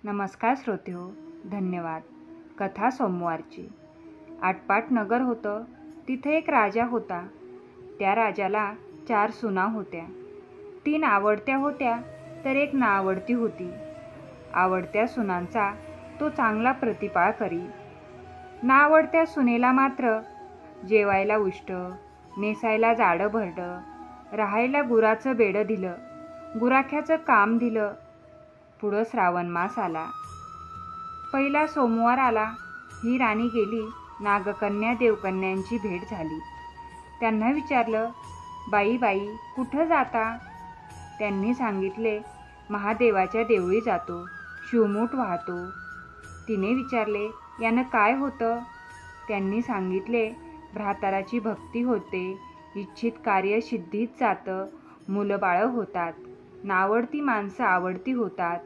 नमस्कार श्रोतेहो, धन्यवाद. कथा सोमवारची. आटपाट नगर होतं. तिथे एक राजा होता. त्या राजाला 4 सुना होत्या. 3 आवडत्या होत्या तर एक नावडती होती. आवडत्या सुनांचा तो चांगला प्रतिपाळ करी. नावडत्या सुनेला मात्र जेवायला उष्ट, नेसायला जाडं भरडं, राहायला गुराचं बेडं दिलं, गुराख्याचं काम दिलं. पुढं श्रावण मास आला. पहिला सोमवार आला. ही राणी गेली. नागकन्या देवकन्यांची भेट झाली. त्यांना विचारलं, बाई बाई कुठं जाता? त्यांनी सांगितले, महादेवाच्या देवळी जातो, शिवमूठ वाहतो. तिने विचारले, यानं काय होतं? त्यांनी सांगितले, भ्राताराची भक्ती होते, इच्छित कार्य सिद्धीत जातं, मुलंबाळं होतात, नावडती माणसं आवडती होतात,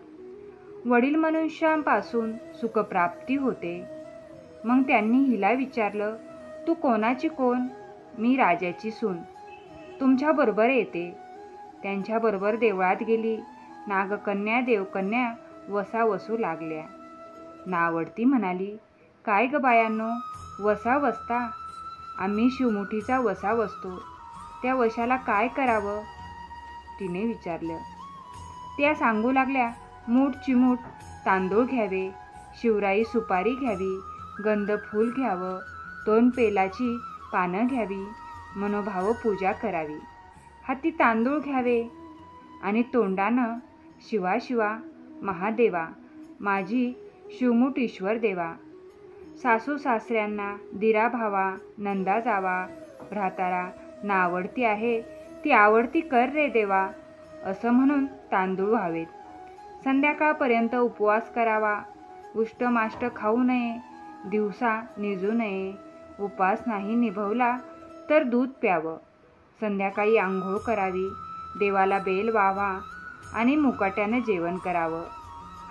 वडील मनुष्यांपासून सुखप्राप्ती होते. मग त्यांनी हिला विचारलं, तू कोणाची कोण? मी राजाची सून, तुमच्याबरोबर येते. त्यांच्याबरोबर देवळात गेली. नागकन्या देवकन्या वसा वसू लागल्या. नावडती म्हणाली, काय ग बायांनो, वसा वसता? आम्ही शिवमुठीचा वसा वसतो. त्या वशाला काय करावं? तिने विचारलं. त्या सांगू लागल्या, मूठ चिमूठ तांदूळ घ्यावे, शिवराई सुपारी घ्यावी, गंध फूल घ्यावं, 2 पेलाची पानं घ्यावी, मनोभाव पूजा करावी. हाती तांदूळ घ्यावे आणि तोंडानं शिवा शिवा महादेवा, माझी शिवमूठ ईश्वर देवा. सासू सासऱ्यांना दिरा भावा, नंदा जावा, भ्रातारा नावडती आहे, ती आवडती कर रे देवा, असं म्हणून तांदूळ व्हावेत. संध्याकाळपर्यंत उपवास करावा. उष्टमाष्ट खाऊ नये, दिवसा निजू नये. उपास नाही निभवला तर दूध प्यावं. संध्याकाळी आंघोळ करावी, देवाला बेल व्हावा आणि मुकाट्यानं जेवण करावं.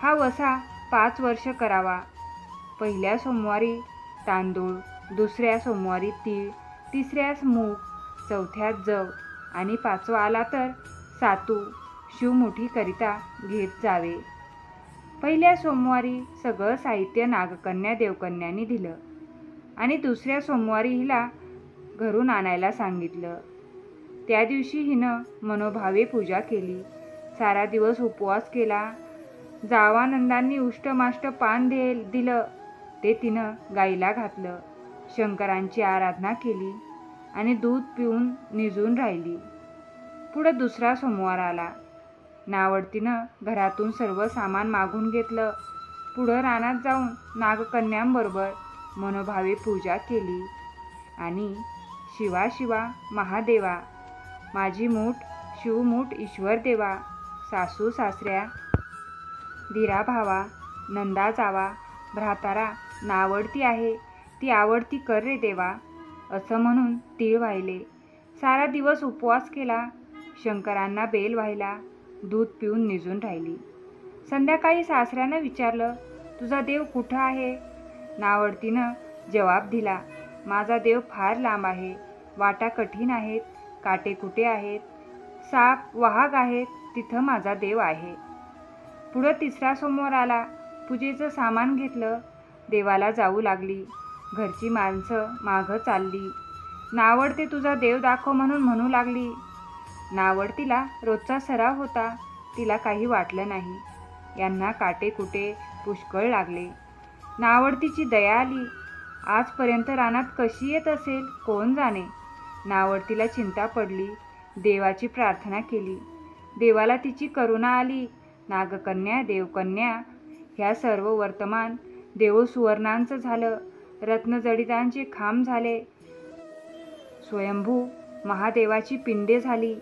हा वसा 5 वर्ष करावा. पहिल्या सोमवारी तांदूळ, दुसऱ्या सोमवारी तीळ, तिसऱ्यास मूग, चौथ्यात जव आणि 5वा आला तर सातू शिवमुठीकरिता घेत जावे. पहिल्या सोमवारी सगळं साहित्य नागकन्या देवकन्यांनी दिलं आणि दुसऱ्या सोमवारी हिला घरून आणायला सांगितलं. त्या दिवशी हिनं मनोभावे पूजा केली. सारा दिवस उपवास केला. जावानंदांनी उष्टमाष्ट पान दिलं ते तिनं गाईला घातलं. शंकरांची आराधना केली आणि दूध पिऊन निजून राहिली. पुढं दुसरा सोमवार आला. नावडतीनं घरातून सर्व सामान मागून घेतलं. पुढं रानात जाऊन नागकन्यांबरोबर मनोभावे पूजा केली आणि शिवा शिवा महादेवा, माझी मूठ शिवमूठ ईश्वर देवा, सासू सासऱ्या दिरा भावा, नंदा जावा, भ्रातारा नावडती आहे, ती आवडती कर रे देवा, असं म्हणून तीळ वाहिले. सारा दिवस उपवास केला. शंकरांना बेल वाहिला. दूध पिऊन निजून राहिली. संध्याकाळी सासऱ्यानं विचारलं, तुझा देव कुठं आहे? नावडतीनं जवाब दिला, माझा देव फार लांब आहे, वाटा कठीण आहेत, काटेकुटे आहेत, साप वाघ आहेत, तिथं माझा देव आहे. पुढं तिसरा सोमवार आला. पूजेचं सामान घेतलं. देवाला जाऊ लागली. घरची माणसं मागं चालली. नावडते तुझा देव दाखव म्हणून म्हणू लागली. नावडतीला रोजचा सराव होता. तिला काही वाटलं नाही. यांना काटेकुटे पुष्कळ लागले. नावडतीची दया आली. आजपर्यंत रानात कशी येत असेल कोण जाणे. नावडतीला चिंता पडली. देवाची प्रार्थना केली. देवाला तिची करुणा आली. नागकन्या देवकन्या ह्या सर्व वर्तमान देवसुवर्णांचं झालं. रत्नजडितांचे खांब झाले. स्वयंभू महादेवाची पिंडे झाली.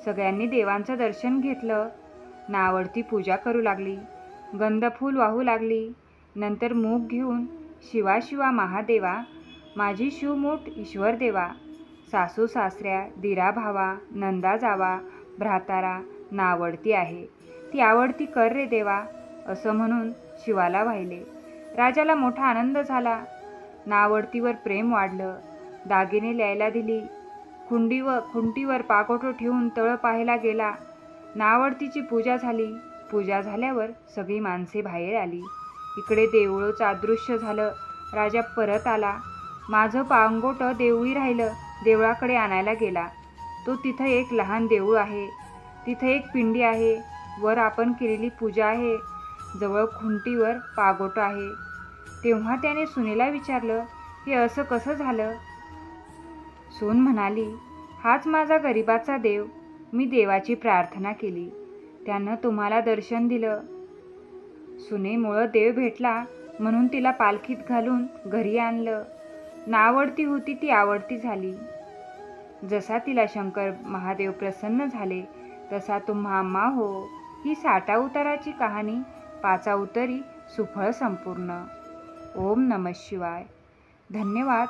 सगळ्यांनी देवांचं दर्शन घेतलं. नावडती पूजा करू लागली. गंधफूल वाहू लागली. नंतर मूग घेऊन शिवा शिवा महादेवा, माझी शिवमूठ ईश्वर देवा, सासू सासऱ्या दिरा भावा, नंदा जावा, भ्रातारा नावडती आहे, ती आवडती कर रे देवा, असं म्हणून शिवाला वाहिले. राजाला मोठा आनंद झाला. नावडतीवर प्रेम वाढलं. दागिने ल्यायला दिली. खुंटीवर पाकोटं ठेवून तळ पाहायला गेला. नावडतीची पूजा झाली. पूजा झाल्यावर सगळी माणसे बाहेर आली. इकडे देऊळच अदृश्य झालं. राजा परत आला. माझं पांगोटं देवळी राहिलं. देवळाकडे आणायला गेला. तो तिथं एक लहान देऊळ आहे. तिथं एक पिंडी आहे. वर आपण केलेली पूजा आहे. जवळ खुंटीवर पागोटं आहे. तेव्हा त्याने सुनेला विचारलं, हे असं कसं झालं? सून म्हणाली, हाच माझा गरिबाचा देव. मी देवाची प्रार्थना केली. त्यानं तुम्हाला दर्शन दिलं. सुनेमुळं देव भेटला म्हणून तिला पालखीत घालून घरी आणलं. नावडती होती ती आवडती झाली. जसा तिला शंकर महादेव प्रसन्न झाले तसा तुम्हा आम्हा हो. ही 60 अवताराची कहाणी 5 अवतारी सुफळ संपूर्ण. ओम नमः शिवाय. धन्यवाद.